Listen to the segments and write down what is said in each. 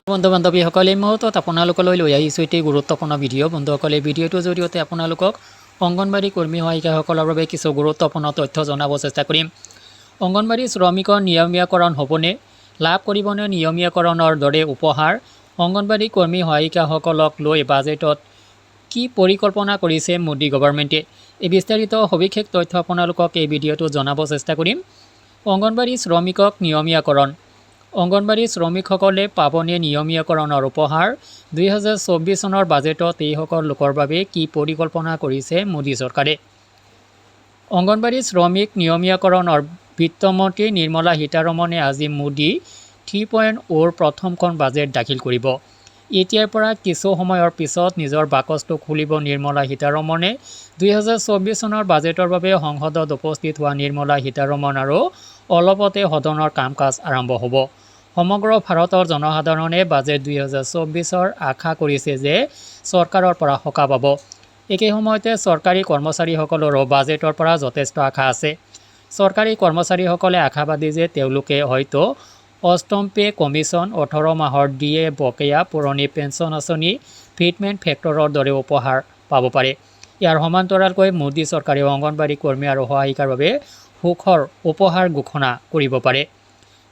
বন্ধু বান্ধৱীসকলে এই মুহূৰ্তত আপোনালোকলৈ লৈ আহিছোঁ এটি গুৰুত্বপূৰ্ণ ভিডিঅ' বন্ধুসকলে এই ভিডিঅ'টোৰ জৰিয়তে আপোনালোকক অংগনবাড়ী কৰ্মী সহায়িকাসকলৰ বাবে কিছু গুৰুত্বপূৰ্ণ তথ্য জনাব চেষ্টা কৰিম। অংগনবাড়ী শ্ৰমিকৰ নিয়মীয়াকৰণ হ'বনে, লাভ কৰিবনে নিয়মীয়াকৰণৰ দৰে উপহাৰ, অংগনবাড়ী কৰ্মী সহায়িকাসকলক লৈ বাজেটত কি পৰিকল্পনা কৰিছে মোদী গভৰ্ণমেণ্টে, এই বিস্তাৰিত সবিশেষ তথ্য আপোনালোকক এই ভিডিঅ'টোত জনাব চেষ্টা কৰিম। অংগনবাড়ী শ্ৰমিকক নিয়মীয়াকৰণ, অংগনবাড়ী শ্ৰমিকসকলে পাবনে নিয়মীয়াকৰণৰ উপহাৰ? 2024 চনৰ বাজেটত এইসকল লোকৰ বাবে কি পৰিকল্পনা কৰিছে মোদী চৰকাৰে? অংগনবাড়ী শ্ৰমিক নিয়মীয়াকৰণৰ বিত্তমন্ত্ৰী নিৰ্মলা সীতাৰমণে আজি মোদী 3.0ৰ প্ৰথমখন বাজেট দাখিল কৰিব। এতিয়াৰ পৰা কিছু সময়ৰ পিছত নিজৰ বাকচটো খুলিব নিৰ্মলা সীতাৰমণে। 2024 চনৰ বাজেটৰ বাবে সংসদত উপস্থিত হোৱা নিৰ্মলা সীতাৰমণ আৰু অলপতে সদনৰ কাম কাজ আৰম্ভ হ'ব। সমগ্ৰ ভাৰতৰ জনসাধাৰণে বাজেট 2024ৰ আশা কৰিছে যে চৰকাৰৰ পৰা সকাহ পাব। একে সময়তে চৰকাৰী কৰ্মচাৰীসকলৰো বাজেটৰ পৰা যথেষ্ট আশা আছে। চৰকাৰী কৰ্মচাৰীসকলে আশাবাদী যে তেওঁলোকে হয়তো অষ্টম পে কমিশ্যন, 18 মাহৰ DA বকেয়া, পুৰণি পেঞ্চন আঁচনি, ফিটমেণ্ট ফেক্টৰৰ দৰে উপহাৰ পাব পাৰে। ইয়াৰ সমান্তৰালকৈ মোদী চৰকাৰে অংগনবাড়ী কৰ্মী আৰু সহায়িকাৰ বাবে সুখৰ উপহাৰ ঘোষণা কৰিব পাৰে।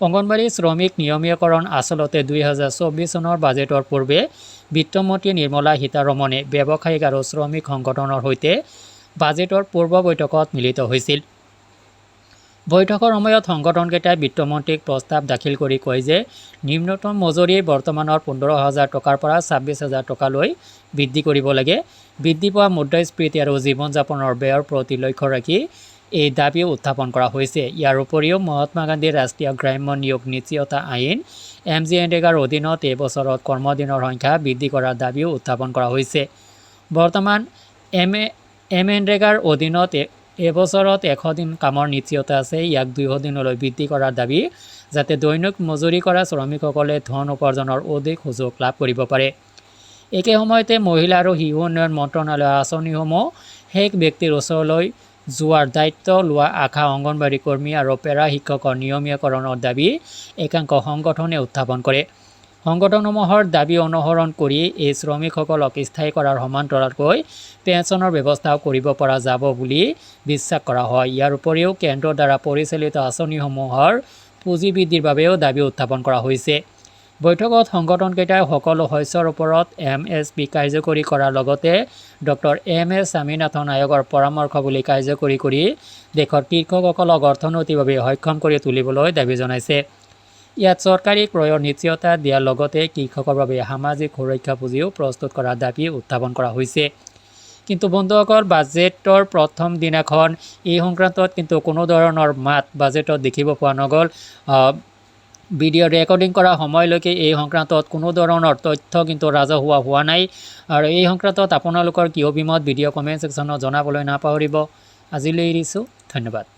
অংগনবাড়ী শ্ৰমিক নিয়মীয়াকৰণ আচলতে 2024 চনৰ বাজেটৰ পূৰ্বে বিত্তমন্ত্ৰী নিৰ্মলা সীতাৰমণে ব্যৱসায়িক আৰু শ্ৰমিক সংগঠনৰ সৈতে বাজেটৰ পূৰ্ব বৈঠকত মিলিত হৈছিল। বৈঠকৰ সময়ত সংগঠনকেইটাই বিত্তমন্ত্ৰীক প্ৰস্তাৱ দাখিল কৰি কয় যে নিম্নতম মজুৰি বৰ্তমানৰ 15,000 টকাৰ পৰা 26,000 টকালৈ বৃদ্ধি কৰিব লাগে। বৃদ্ধি পোৱা মুদ্ৰাস্ফীতি আৰু জীৱন যাপনৰ ব্যয়ৰ প্ৰতি লক্ষ্য ৰাখি এই দাবীও উত্থাপন কৰা হৈছে। ইয়াৰ উপৰিও মহাত্মা গান্ধী ৰাষ্ট্ৰীয় গ্ৰাম্য নিয়োগ নিশ্চয়তা আইন MGNREGAৰ অধীনত এই বছৰত কৰ্মদিনৰ সংখ্যা বৃদ্ধি কৰাৰ দাবীও উত্থাপন কৰা হৈছে। বৰ্তমান MNREGAৰ অধীনত এবছৰত 100 দিন কামৰ নিশ্চয়তা আছে। ইয়াক 200 দিনলৈ বৃদ্ধি কৰাৰ দাবী, যাতে দৈনিক মজুৰি কৰা শ্ৰমিকসকলে ধন উপাৰ্জনৰ অধিক সুযোগ লাভ কৰিব পাৰে। একে সময়তে মহিলা আৰু শিশু উন্নয়ন মন্ত্ৰালয়ৰ আঁচনিসমূহ শেষ ব্যক্তিৰ ওচৰলৈ যোৱাৰ দায়িত্ব লোৱা আশা অংগনবাড়ী কৰ্মী আৰু পেৰা শিক্ষকৰ নিয়মীয়াকৰণৰ দাবী একাংশ সংগঠনে উত্থাপন কৰে। সংগঠনসমূহৰ দাবী অনুসৰণ কৰি এই শ্ৰমিকসকলক স্থায়ী কৰাৰ সমান্তৰালকৈ পেঞ্চনৰ ব্যৱস্থাও কৰিব পৰা যাব বুলি বিশ্বাস কৰা হয়। ইয়াৰ উপৰিও কেন্দ্ৰৰ দ্বাৰা পৰিচালিত আঁচনিসমূহৰ পুঁজি বৃদ্ধিৰ বাবেও দাবী উত্থাপন কৰা হৈছে। বৈঠকত সংগঠনকেইটাই সকলো শস্যৰ ওপৰত MSP কাৰ্যকৰী কৰাৰ লগতে ডক্টৰ MS স্বামীনাথন আয়োগৰ পৰামৰ্শাৱলী কাৰ্যকৰী কৰি দেশৰ কৃষকসকলক অৰ্থনৈতিকভাৱে সক্ষম কৰি তুলিবলৈ দাবী জনাইছে। ইয়াত চৰকাৰী ক্ৰয়ৰ নিশ্চয়তা দিয়াৰ লগতে কৃষকৰ বাবে সামাজিক সুৰক্ষা পুঁজিও প্ৰস্তুত কৰাৰ দাবী উত্থাপন কৰা হৈছে। কিন্তু বন্ধুসকল, বাজেটৰ প্ৰথম দিনাখন এই সংক্ৰান্তত কিন্তু কোনো ধৰণৰ মাত বাজেটত দেখিব পোৱা নগ'ল। ভিডিঅ' ৰেকৰ্ডিং কৰা সময়লৈকে এই সংক্ৰান্তত কোনো ধৰণৰ তথ্য কিন্তু ৰাজহুৱা হোৱা নাই। আৰু এই সংক্ৰান্তত আপোনালোকৰ কি অভিমত ভিডিঅ' কমেণ্ট ছেকশ্যনত জনাবলৈ নাপাহৰিব। আজিলৈ এৰিছোঁ, ধন্যবাদ।